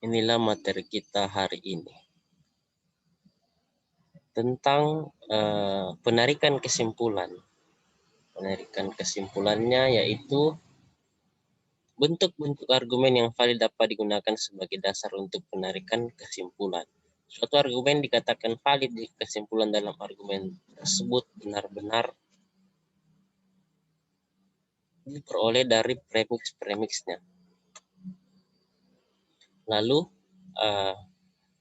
Inilah materi kita hari ini tentang penarikan kesimpulan. Penarikan kesimpulannya yaitu bentuk-bentuk argumen yang valid dapat digunakan sebagai dasar untuk penarikan kesimpulan. Suatu argumen dikatakan valid jika kesimpulan dalam argumen tersebut benar-benar diperoleh dari premiks-premiksnya. Lalu,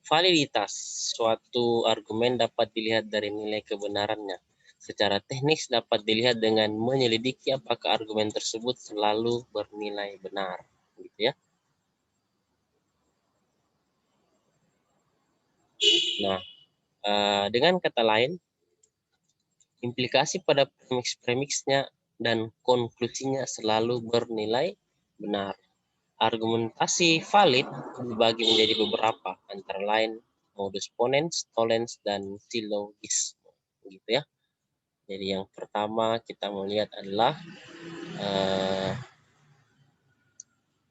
validitas suatu argumen dapat dilihat dari nilai kebenarannya. Secara teknis dapat dilihat dengan menyelidiki apakah argumen tersebut selalu bernilai benar, gitu ya. Nah, dengan kata lain, implikasi pada premiks-premiksnya dan konklusinya selalu bernilai benar. Argumentasi valid dibagi menjadi beberapa, antara lain modus ponens, tollens, dan syllogisme, gitu ya. Jadi yang pertama kita melihat adalah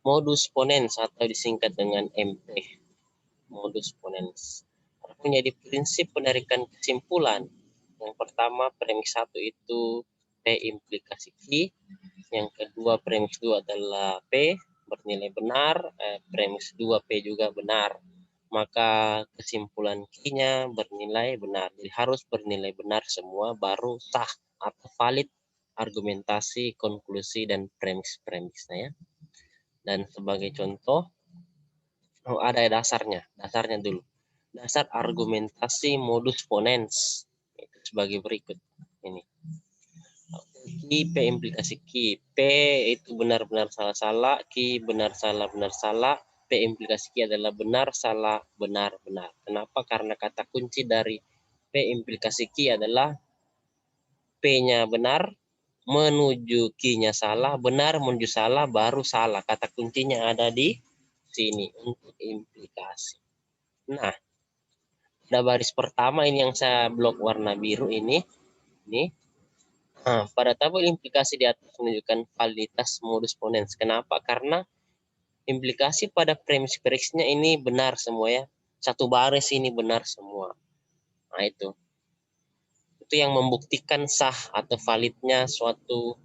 modus ponens atau disingkat dengan MP. Modus ponens menjadi prinsip penarikan kesimpulan. Yang pertama, premiks 1 itu P implikasi Q. Yang kedua, premiks 2 adalah P bernilai benar, premiks 2 P juga benar. Maka kesimpulan Q-nya bernilai benar. Jadi harus bernilai benar semua baru sah atau valid argumentasi, konklusi, dan premiks-premiksnya ya. Dan sebagai contoh, ada dasarnya dulu. Dasar argumentasi modus ponens itu sebagai berikut ini. Q, P implikasi Q. P itu benar-benar salah-salah, Q benar salah P implikasi Q adalah benar salah benar. Kenapa? Karena kata kunci dari P implikasi Q adalah P-nya benar menuju Q-nya salah, benar menuju salah baru salah. Kata kuncinya ada di sini untuk implikasi. Nah, pada baris pertama ini yang saya blok warna biru ini. Pada tabel implikasi di atas menunjukkan validitas modus ponens. Kenapa? Karena implikasi pada premiks-premiksnya ini benar semua ya. Satu baris ini benar semua. Nah itu yang membuktikan sah atau validnya suatu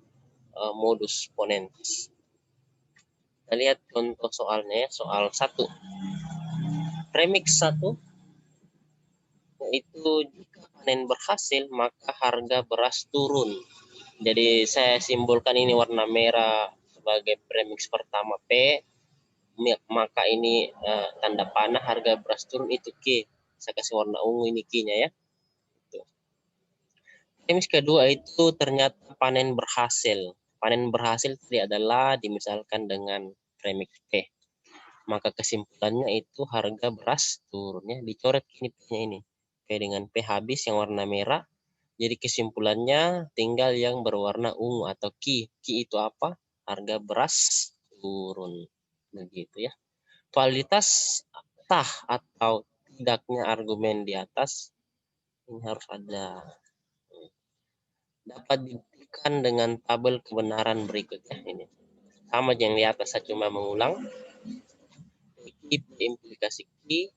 modus ponens. Kita lihat contoh soalnya ya. Soal 1. Premiks 1 itu jika panen berhasil maka harga beras turun. Jadi saya simbolkan ini warna merah sebagai premiks pertama P, maka ini tanda panah harga beras turun itu Q. Saya kasih warna ungu ini Q-nya ya. Premiks kedua itu ternyata panen berhasil. Panen berhasil tadi adalah dimisalkan dengan premiks P. Maka kesimpulannya itu harga beras turunnya dicoret ini P-nya ini. P dengan P habis yang warna merah. Jadi kesimpulannya tinggal yang berwarna ungu atau Q. Q itu apa? Harga beras turun. Begitu ya. Kualitas sah atau tidaknya argumen di atas ini harus ada. Dapat dibuktikan dengan tabel kebenaran berikutnya ini. Sama yang di atas, saya cuma mengulang. Implikasi Q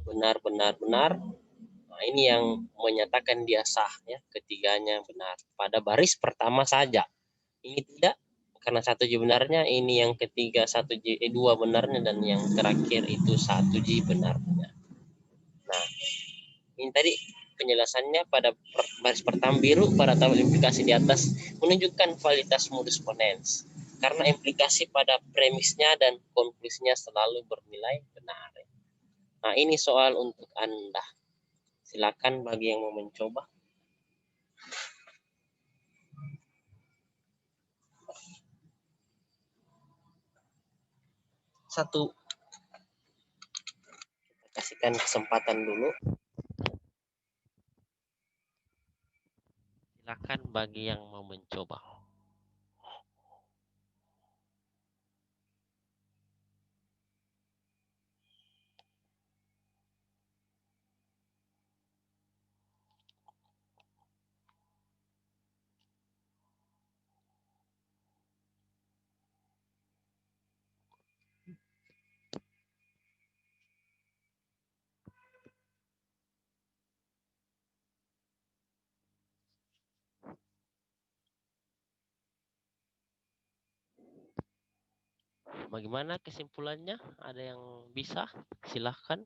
benar. Nah, ini yang menyatakan dia sah ya, ketiganya benar. Pada baris pertama saja. Ini tidak, karena 1J benarnya, ini yang ketiga 2 benarnya, dan yang terakhir itu 1J benarnya. Nah, ini tadi penjelasannya pada baris pertama biru pada tabel implikasi di atas menunjukkan validitas modus ponens. Karena implikasi pada premisnya dan konklusinya selalu bernilai benar. Nah, ini soal untuk Anda. Silakan bagi yang mau mencoba. Satu, kasihkan kesempatan dulu. Silakan bagi yang mau mencoba. bagaimana kesimpulannya? Ada yang bisa? Silahkan.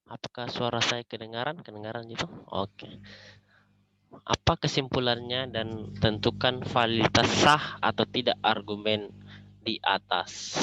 Apakah suara saya kedengaran? Kedengaran gitu? Oke. Apa kesimpulannya dan tentukan validitas sah atau tidak argumen di atas.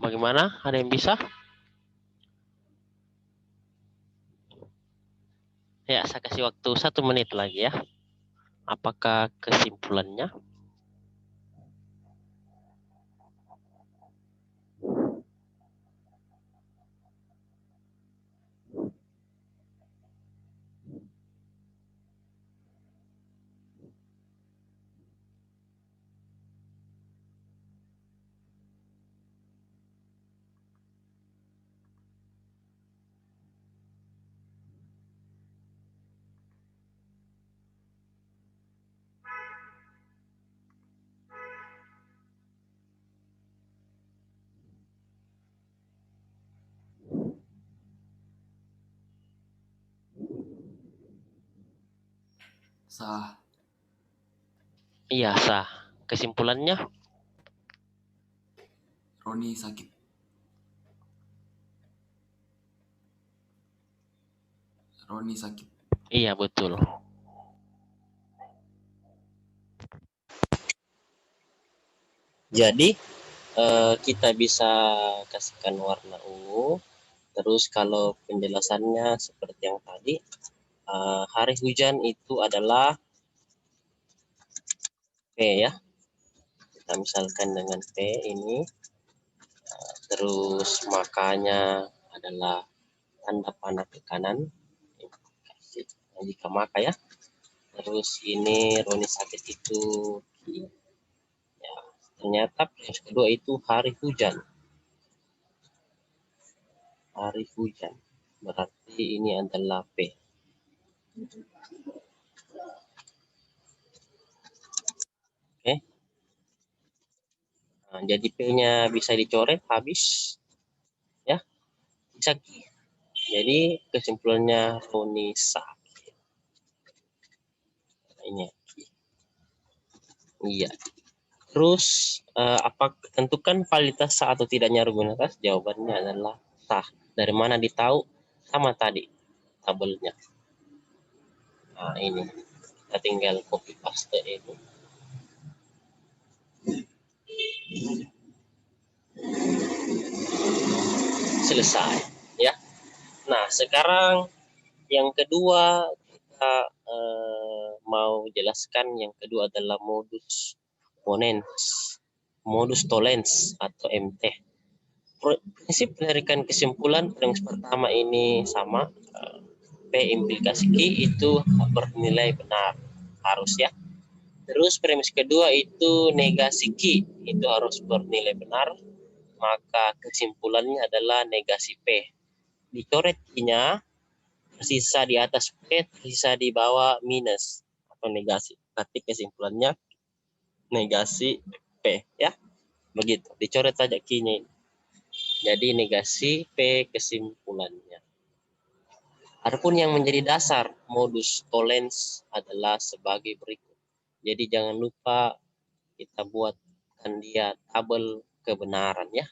Bagaimana? Ada yang bisa? Ya, saya kasih waktu 1 menit lagi ya. Apakah kesimpulannya? Sah. Iya, sah. Kesimpulannya? Roni sakit. Roni sakit. Iya, betul. Jadi kita bisa kasihkan warna ungu. Terus kalau penjelasannya seperti yang tadi, hari hujan itu adalah P ya. Kita misalkan dengan P ini, terus makanya adalah tanda panah ke kanan, jika maka ya. Terus ini Roni sakit itu ya, ternyata yang kedua itu hari hujan. Hari hujan berarti ini adalah P. Oke. Nah, jadi P-nya bisa dicoret habis ya. Bisa. Jadi kesimpulannya Roni sakit. Nah, ini iya. Terus apa tentukan validitas sah atau tidaknya argumentasi? Jawabannya adalah sah. Dari mana ditahu? Sama tadi tabelnya. Nah, ini kita tinggal copy paste itu. Selesai ya. Nah, sekarang yang kedua kita mau jelaskan, yang kedua adalah modus ponens, modus tollens atau MT. Prinsip penarikan kesimpulan yang pertama ini sama, P implikasi Q itu bernilai benar, harus ya. Terus premis kedua itu negasi Q itu harus bernilai benar, maka kesimpulannya adalah negasi P. Dicoret Q-nya, tersisa di atas P, tersisa di bawah minus atau negasi. Berarti kesimpulannya negasi P ya. Begitu, dicoret saja Q-nya ini. Jadi negasi P kesimpulannya. Adapun yang menjadi dasar modus tollens adalah sebagai berikut. Jadi jangan lupa kita buatkan dia tabel kebenaran ya.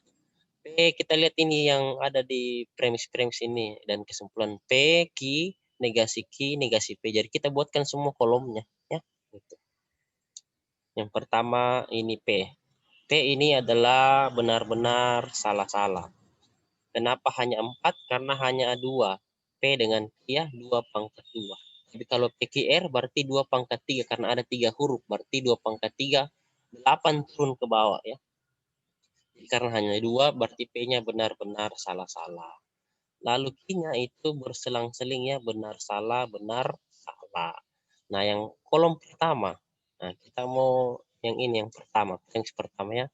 P kita lihat ini yang ada di premis-premis ini dan kesimpulan P, Q, negasi P. Jadi kita buatkan semua kolomnya ya. Gitu. Yang pertama ini P. P ini adalah benar-benar salah-salah. Kenapa hanya 4? Karena hanya 2. P dengan Q ya, 2 pangkat 2. Tapi kalau PQR berarti 2 pangkat 3 karena ada 3 huruf. Berarti 2 pangkat 3, 8 turun ke bawah ya. Jadi karena hanya 2 berarti P-nya benar-benar salah-salah. Lalu Q-nya itu berselang-seling ya, benar salah benar salah. Nah, yang kolom pertama, nah kita mau yang ini yang pertama, yang pertama ya,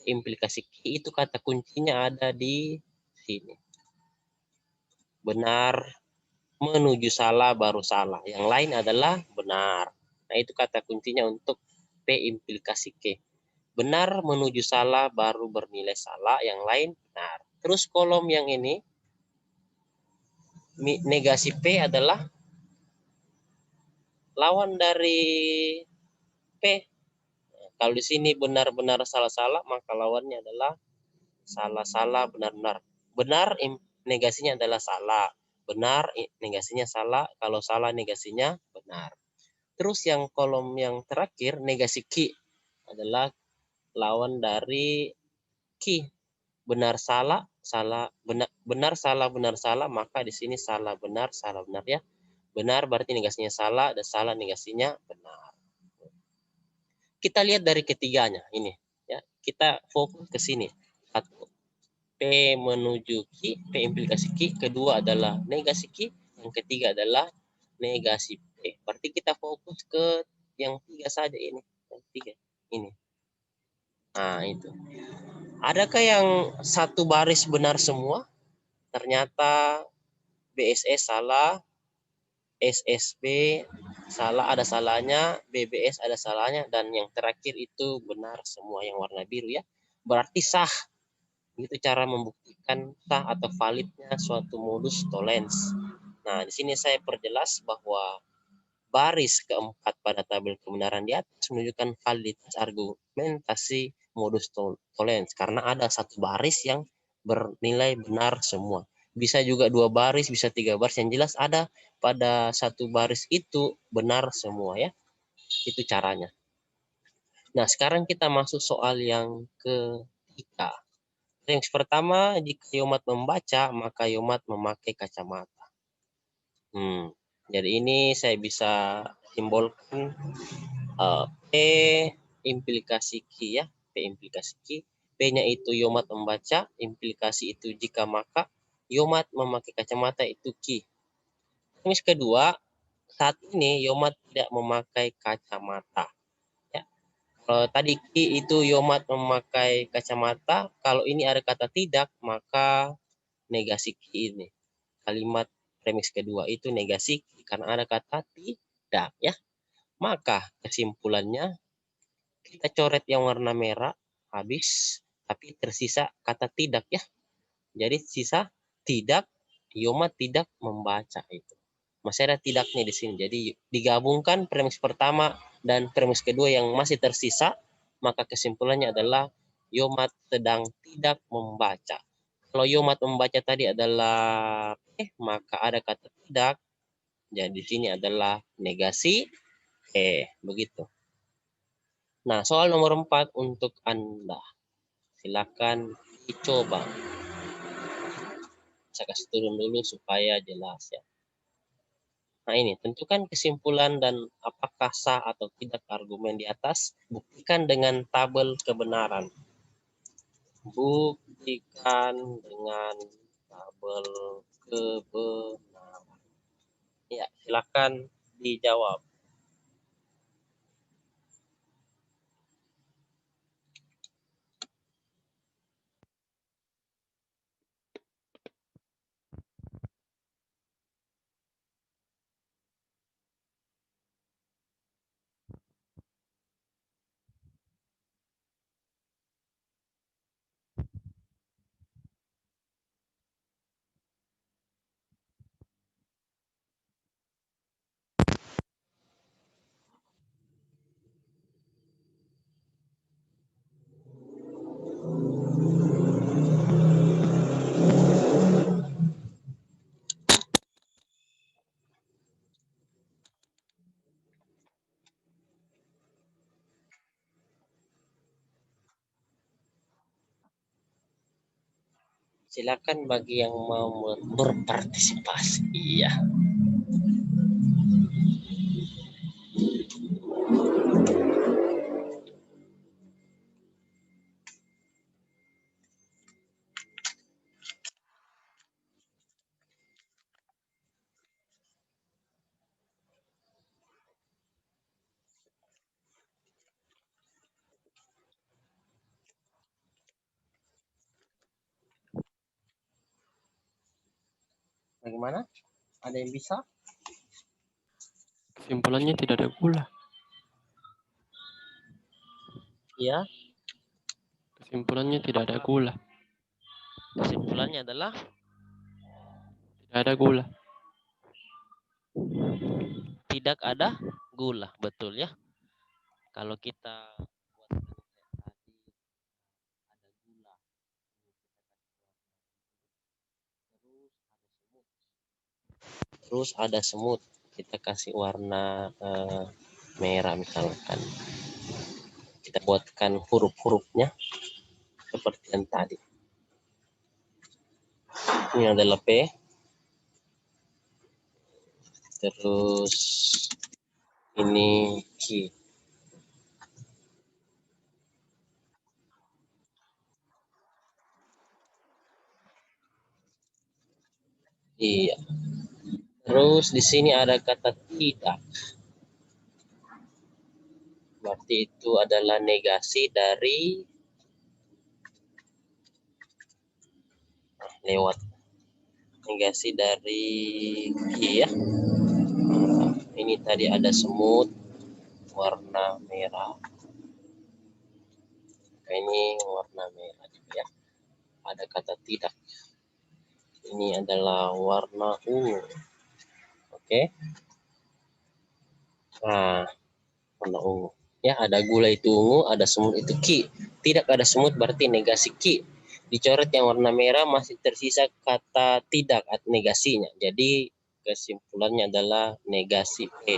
implikasi Q itu kata kuncinya ada di sini. Benar menuju salah baru salah, yang lain adalah benar. Nah, itu kata kuncinya untuk P implikasi Q. Benar menuju salah baru bernilai salah, yang lain benar. Terus kolom yang ini, negasi P adalah lawan dari P. Kalau di sini benar-benar salah-salah, maka lawannya adalah salah-salah benar-benar. Benar negasinya adalah salah. Benar negasinya salah, kalau salah negasinya benar. Terus yang kolom yang terakhir, negasi Q adalah lawan dari Q. Benar salah, salah benar, benar salah benar salah, maka di sini salah benar ya. Benar berarti negasinya salah, dan salah negasinya benar. Kita lihat dari ketiganya ini ya. Kita fokus ke sini. Satu, P menuju Q, P implikasi Q, kedua adalah negasi Q, yang ketiga adalah negasi P. Berarti kita fokus ke yang tiga saja ini, yang tiga ini. Nah, itu. Adakah yang satu baris benar semua? Ternyata BSS salah, SSB salah, ada salahnya, BBS ada salahnya, dan yang terakhir itu benar semua yang warna biru ya. Berarti sah. Itu cara membuktikan sah atau validnya suatu modus tollens. Nah, di sini saya perjelas bahwa baris keempat pada tabel kebenaran di atas menunjukkan validitas argumentasi modus tollens karena ada satu baris yang bernilai benar semua. Bisa juga dua baris, bisa tiga baris, yang jelas ada pada satu baris itu benar semua ya. Itu caranya. Nah, sekarang kita masuk soal yang ketiga. Yang pertama, jika Yomat membaca, maka Yomat memakai kacamata. Jadi ini saya bisa simbolkan P implikasi Q ya, P implikasi Q. P-nya itu Yomat membaca, implikasi itu jika maka, Yomat memakai kacamata itu Q. Yang kedua, saat ini Yomat tidak memakai kacamata. Ya. Kalau tadi Q itu Yomat memakai kacamata, kalau ini ada kata tidak, maka negasi Q ini. Kalimat premiss kedua itu negasi karena ada kata tidak ya. Maka kesimpulannya kita coret yang warna merah habis, tapi tersisa kata tidak ya. Jadi sisa tidak, Yomat tidak membaca itu. Masih ada tidaknya di sini. Jadi digabungkan premis pertama dan premis kedua yang masih tersisa, maka kesimpulannya adalah Yomat sedang tidak membaca. Kalau Yomat membaca tadi adalah maka ada kata tidak. Jadi di sini adalah negasi begitu. Nah, soal nomor 4 untuk Anda. Silakan dicoba. Saya kasih turun dulu supaya jelas ya. Nah, ini tentukan kesimpulan dan apakah sah atau tidak argumen di atas. Buktikan dengan tabel kebenaran. Buktikan dengan tabel kebenaran. Ya, silakan dijawab. Silakan bagi yang mau berpartisipasi. Iya. Bagaimana? Ada yang bisa? Kesimpulannya tidak ada gula. Ya. Kesimpulannya tidak ada gula. Kesimpulannya adalah Tidak ada gula. tidak ada gula, betul ya. Kalau kita buat tadi ada gula, terus ada semut, kita kasih warna merah misalkan. Kita buatkan huruf-hurufnya seperti yang tadi. Ini adalah P. Terus ini Q. Iya. Terus di sini ada kata tidak. Berarti itu adalah negasi dari lewat negasi dari Q ya. Ini tadi ada semut warna merah. Ini warna merah juga ya. Ada kata tidak. Ini adalah warna ungu. Oke. Nah, warna ungu. Ya, ada gula itu ungu, ada semut itu Ki. Tidak ada semut berarti negasi Ki. Dicoret yang warna merah masih tersisa kata tidak negasinya. Jadi kesimpulannya adalah negasi P.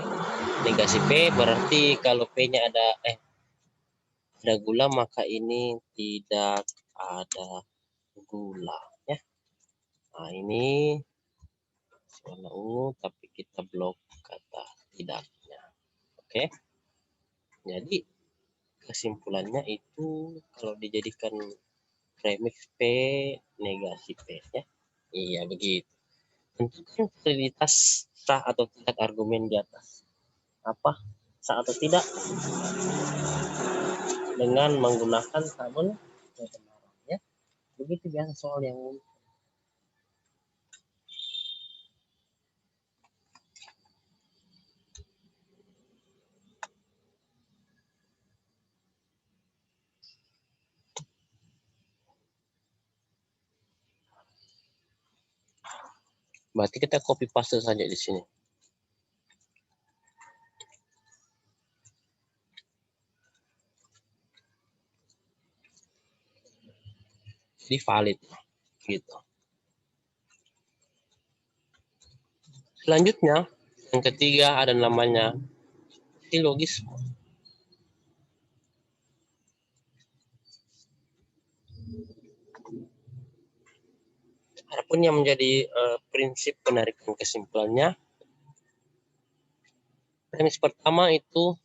Negasi P berarti kalau P-nya ada gula maka ini tidak ada gula ya. Nah, ini warna ungu tapi kita blok kata tidaknya. Oke. Jadi kesimpulannya itu kalau dijadikan premix P negasi P ya. Iya begitu. Tentukan validitas sah atau tidak argumen di atas. Apa? Sah atau tidak? Dengan menggunakan tabel kebenaran ya. Begitu biasa soal yang umum. Berarti kita copy paste saja di sini. Jadi valid gitu. Selanjutnya yang ketiga ada namanya silogisme. Adapun yang menjadi prinsip penarikan kesimpulannya, premis pertama itu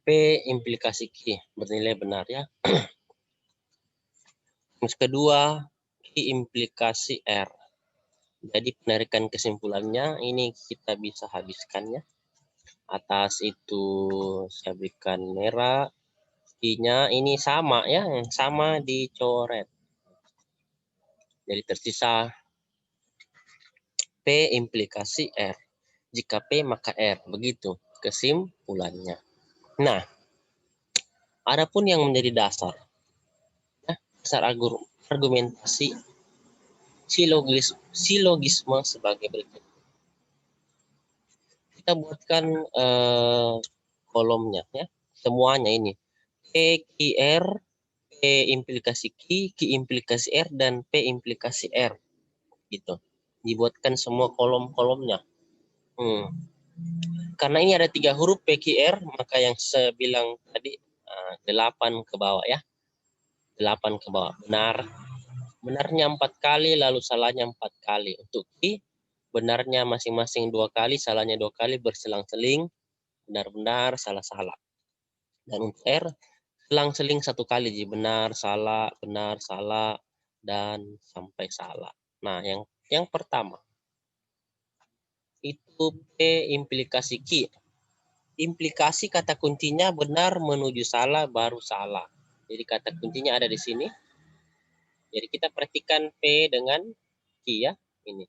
P implikasi Q bernilai benar ya. Premis kedua Q implikasi R. Jadi penarikan kesimpulannya ini kita bisa habiskan ya. Atas itu saya berikan merah, Q-nya ini sama ya, yang sama dicoret. Jadi tersisa P implikasi R. Jika P maka R, begitu kesimpulannya. Nah, adapun yang menjadi dasar, ya, dasar argumentasi silogisme sebagai berikut. Kita buatkan kolomnya ya, semuanya ini P Q R, P implikasi Q, Q implikasi R dan P implikasi R, gitu. Dibuatkan semua kolom-kolomnya. Karena ini ada 3 huruf P Q R, maka yang saya bilang tadi 8 ke bawah ya, 8 ke bawah. Benarnya 4 kali, lalu salahnya 4 kali. Untuk Q, benarnya masing-masing 2 kali, salahnya 2 kali, berselang-seling, benar-benar, salah-salah. Dan untuk R, selang-seling 1 kali, jadi benar, salah, dan sampai salah. Nah, yang pertama, itu P implikasi Q. Implikasi kata kuncinya benar menuju salah, baru salah. Jadi kata kuncinya ada di sini. Jadi kita perhatikan P dengan Q ya, ini.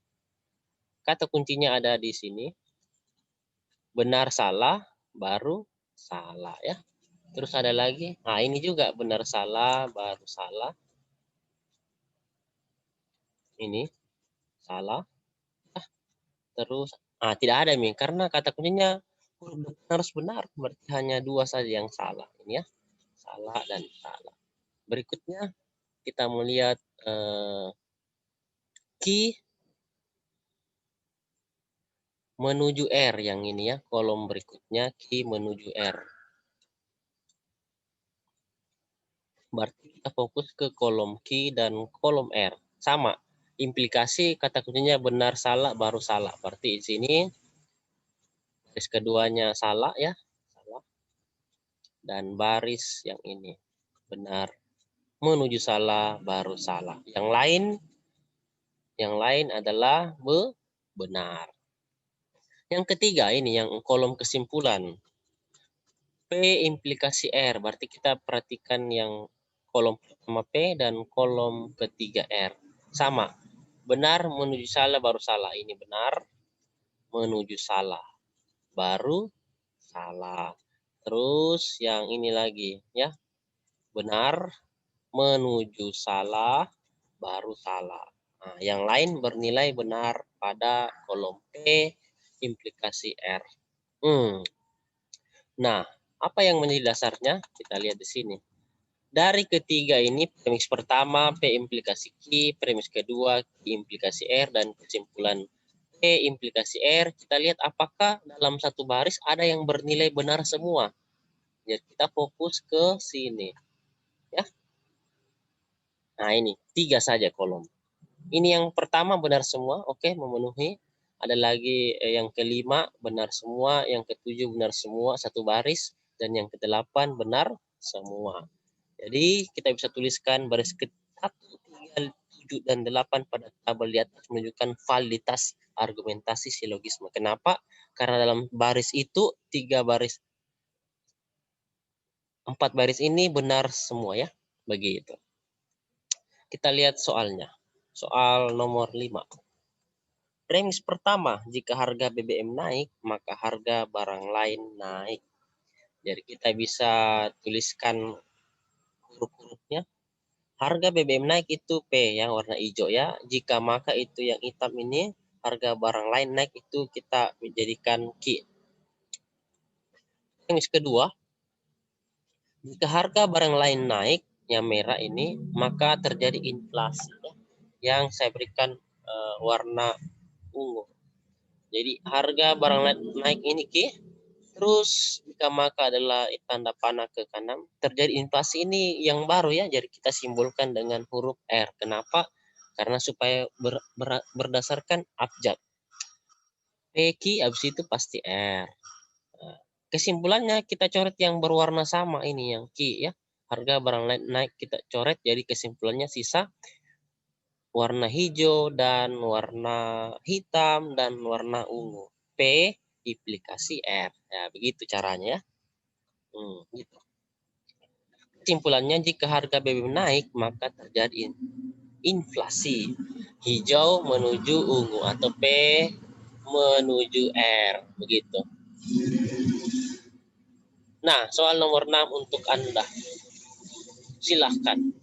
kata kuncinya ada di sini. Benar salah baru salah ya. Terus ada lagi. Nah, ini juga benar salah baru salah. Ini salah. Terus tidak ada Mi karena kata kuncinya huruf depan harus benar. Berarti hanya dua saja yang salah. Ini ya. Salah dan salah. Berikutnya kita melihat key menuju R yang ini ya. Kolom berikutnya key menuju R. Berarti kita fokus ke kolom key dan kolom R. Sama. Implikasi kata kuncinya benar salah baru salah. Berarti di sini baris keduanya salah ya. Salah. Dan baris yang ini benar menuju salah baru salah. Yang lain adalah benar. Yang ketiga ini yang kolom kesimpulan. P implikasi R. Berarti kita perhatikan yang kolom pertama P dan kolom ketiga R. Sama. Benar menuju salah baru salah. Ini benar menuju salah baru salah. Terus yang ini lagi ya. Benar menuju salah baru salah. Nah, yang lain bernilai benar pada kolom P implikasi R. Nah, apa yang menjadi dasarnya? Kita lihat di sini. Dari ketiga ini, premiss pertama P implikasi Q, premiss kedua Q implikasi R, dan kesimpulan P implikasi R, kita lihat apakah dalam satu baris ada yang bernilai benar semua. Jadi kita fokus ke sini. Ya. Nah ini, 3 saja kolom. Ini yang pertama benar semua, oke, memenuhi. Ada lagi yang kelima benar semua, yang ketujuh benar semua, satu baris, dan yang kedelapan benar semua. Jadi kita bisa tuliskan baris ke-1, 3, 7, dan 8 pada tabel di atas menunjukkan validitas argumentasi silogisme. Kenapa? Karena dalam baris itu 4 baris ini benar semua ya. Begitu. Kita lihat soalnya. Soal nomor 5. Premis pertama, jika harga BBM naik, maka harga barang lain naik. Jadi kita bisa tuliskan huruf-hurufnya. Harga BBM naik itu P yang warna hijau ya. Jika maka itu yang hitam ini, harga barang lain naik itu kita menjadikan Q. Premis kedua, jika harga barang lain naik, yang merah ini, maka terjadi inflasi. Yang saya berikan warna ungu. Jadi harga barang naik ini Q, terus jika maka adalah tanda panah ke kanan, terjadi inflasi ini yang baru ya, jadi kita simbolkan dengan huruf R. Kenapa? Karena supaya berdasarkan abjad. Q habis itu pasti R. Nah, kesimpulannya kita coret yang berwarna sama ini yang Q ya. Harga barang naik kita coret, jadi kesimpulannya sisa warna hijau dan warna hitam dan warna ungu. P implikasi R. Ya, begitu caranya ya. Gitu. Kesimpulannya jika harga BBM naik maka terjadi inflasi. Hijau menuju ungu atau P menuju R. Begitu. Nah, soal nomor 6 untuk Anda. Silahkan.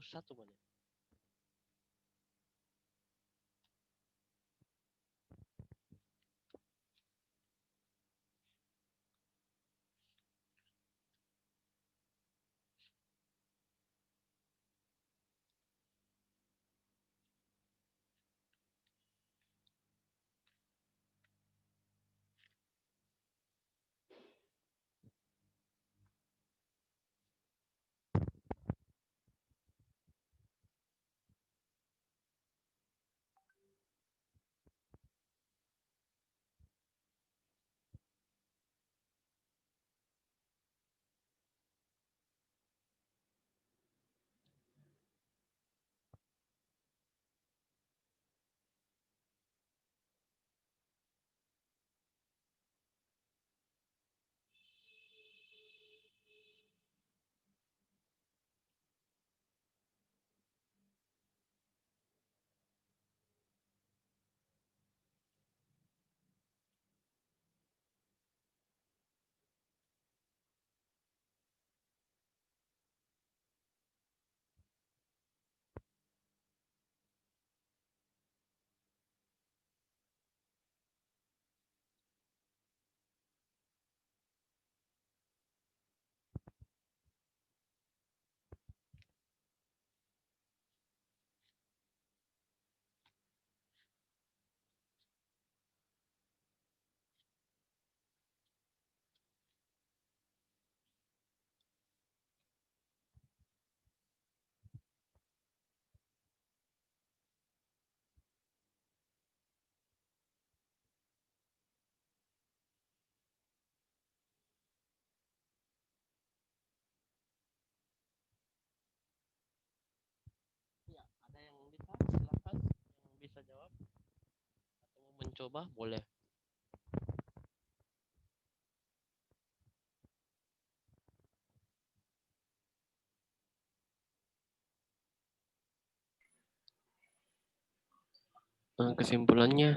1 menit. Ya, ada yang bisa silakan, yang bisa jawab atau mau mencoba boleh. Kesimpulannya,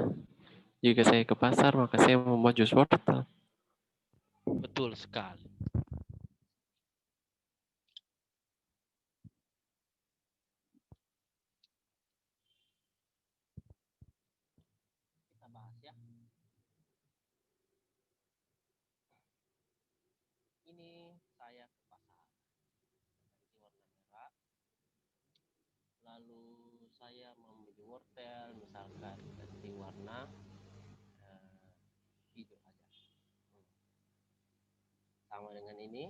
jika saya ke pasar maka saya membuat jus wortel. Betul sekali. Kita bahas ya. Ini saya ke pasar, ganti warna merah. Lalu saya membeli wortel, misalkan ganti warna hijau aja. Sama dengan ini,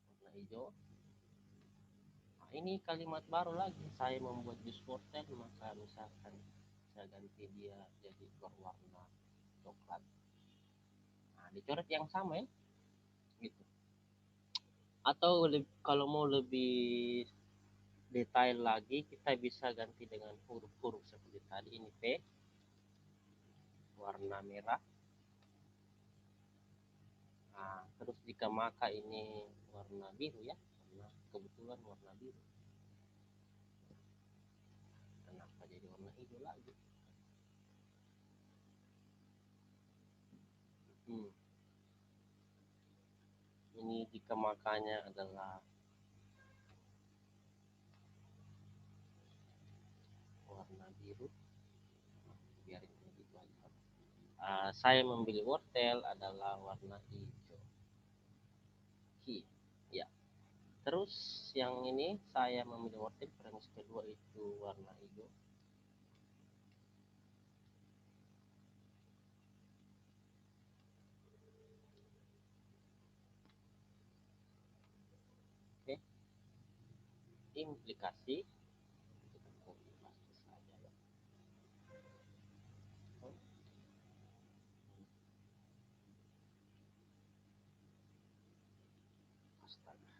warna hijau. Nah, ini kalimat baru lagi, saya membuat jus wortel, maka misalkan saya ganti dia jadi berwarna coklat. Nah, dicoret yang sama ya, gitu. Atau kalau mau lebih detail lagi, kita bisa ganti dengan huruf-huruf seperti tadi. Ini P, warna merah. Nah, terus jika maka ini warna biru ya, karena kebetulan warna biru. Kenapa jadi warna hijau lagi? Ini jika makanya adalah warna biru, biarin begitu aja. Saya membeli wortel adalah warna hijau. Ya. Terus yang ini saya memilih wortel premis kedua itu warna hijau. Oke. Implikasi saja ya. Astaga.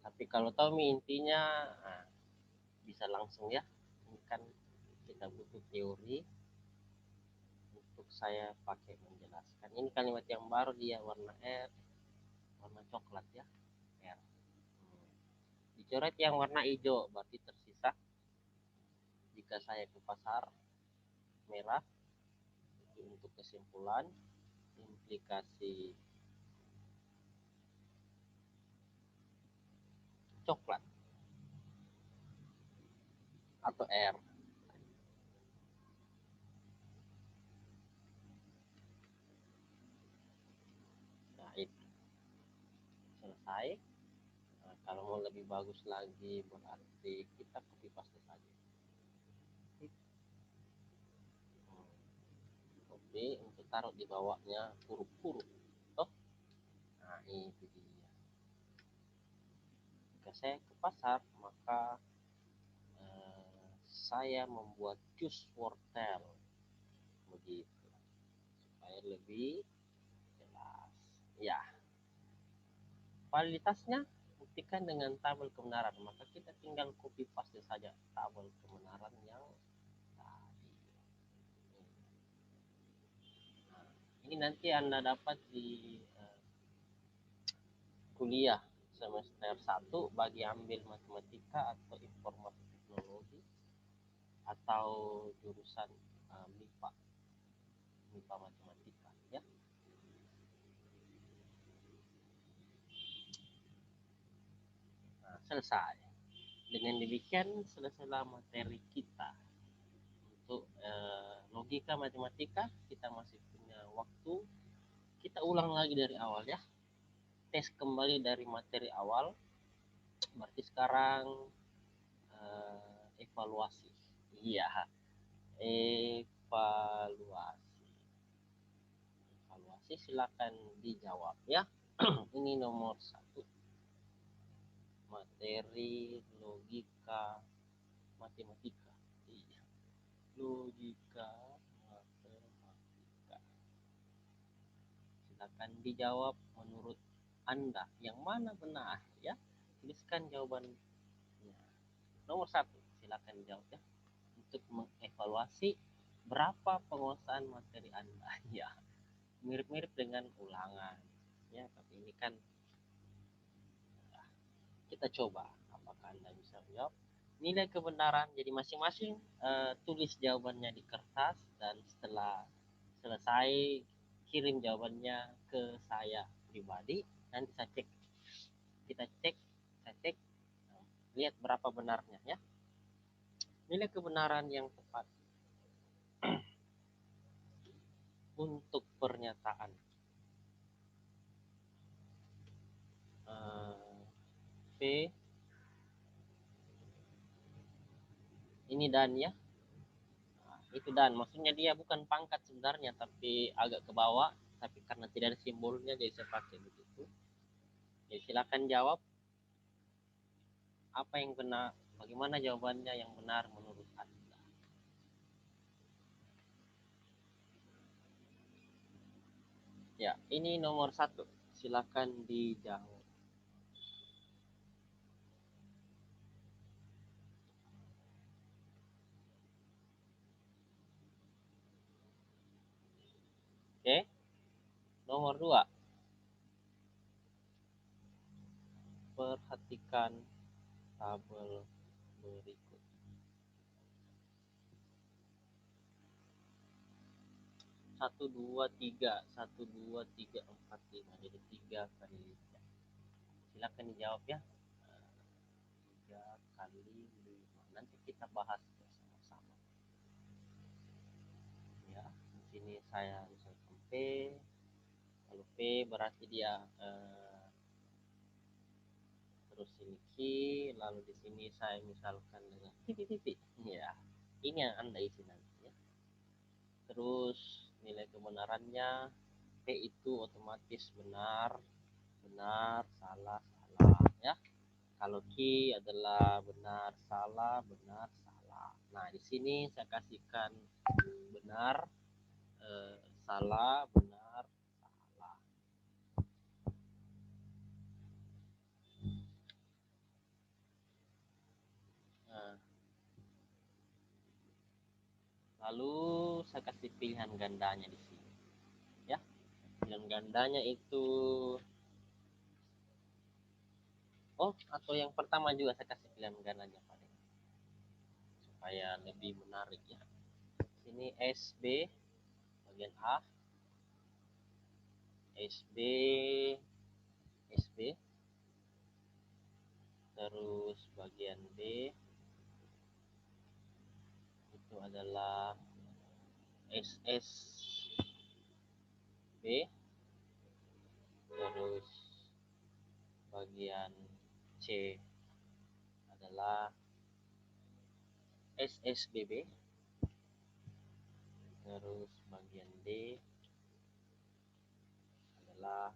Tapi kalau tahu intinya bisa langsung ya. Ini kan kita butuh teori untuk saya pakai menjelaskan. Ini kalimat yang baru, dia warna warna coklat ya. Dicoret yang warna hijau, berarti tersisa. Jika saya ke pasar merah, itu untuk kesimpulan implikasi coklat. atau R. Nah, itu selesai. Nah, kalau mau lebih bagus lagi berarti kita copy paste saja. Copy untuk taruh di bawahnya huruf-huruf. Toh? Nah, itu dia. Jika saya ke pasar, maka saya membuat jus wortel begitu supaya lebih jelas. Ya, validitasnya buktikan dengan tabel kebenaran, maka kita tinggal copy paste saja tabel kebenaran yang tadi. Nah, ini nanti Anda dapat di kuliah semester 1 bagi ambil matematika atau informasi teknologi atau jurusan MIPA matematika ya. Nah, selesai. Dengan demikian selesailah materi kita untuk logika matematika. Kita masih punya waktu, kita ulang lagi dari awal ya, tes kembali dari materi awal. Berarti sekarang evaluasi. Iya, evaluasi silakan dijawab ya. Ini nomor 1, materi logika matematika. Iya, logika matematika. Silakan dijawab menurut Anda yang mana benar ya. Tuliskan jawabannya. Nomor 1, silakan dijawab ya. Untuk mengevaluasi berapa penguasaan materi Anda. Ya, mirip-mirip dengan ulangan ya, tapi ini kan kita coba apakah Anda bisa menjawab. Nilai kebenaran, jadi masing-masing tulis jawabannya di kertas, dan setelah selesai kirim jawabannya ke saya pribadi. Nanti kita cek, lihat berapa benarnya ya. Nilai kebenaran yang tepat untuk pernyataan P ini dan ya. Nah, itu dan maksudnya dia bukan pangkat sebenarnya, tapi agak ke bawah, tapi karena tidak ada simbolnya jadi saya pakai begitu. Jadi silakan jawab apa yang benar, bagaimana jawabannya yang benar menurut Anda. Ya, ini nomor 1, silakan dijawab. Oke, nomor 2, perhatikan tabel berikut. 1, 2, 3, 1, 2, 3, 4, 5, jadi 3 kali lipat. Silakan dijawab ya. 3 kali 5. Nanti kita bahas bersama-sama. Ya, di sini saya misalkan P. Kalau P berarti dia terus ini Q, lalu di sini saya misalkan dengan titik-titik. Ya, ini yang Anda isi nanti ya. Terus nilai kebenarannya P itu otomatis benar, salah, ya. Kalau Q adalah benar, salah, salah. Nah, di sini saya kasihkan benar, salah, benar, salah. Nah, lalu saya kasih pilihan gandanya di sini, ya. Pilihan gandanya itu, atau yang pertama juga saya kasih pilihan gandanya paling supaya lebih menarik ya. Ini SB bagian A, SB, SB, terus bagian B, itu adalah SSB, terus bagian C adalah SSBB, terus bagian D adalah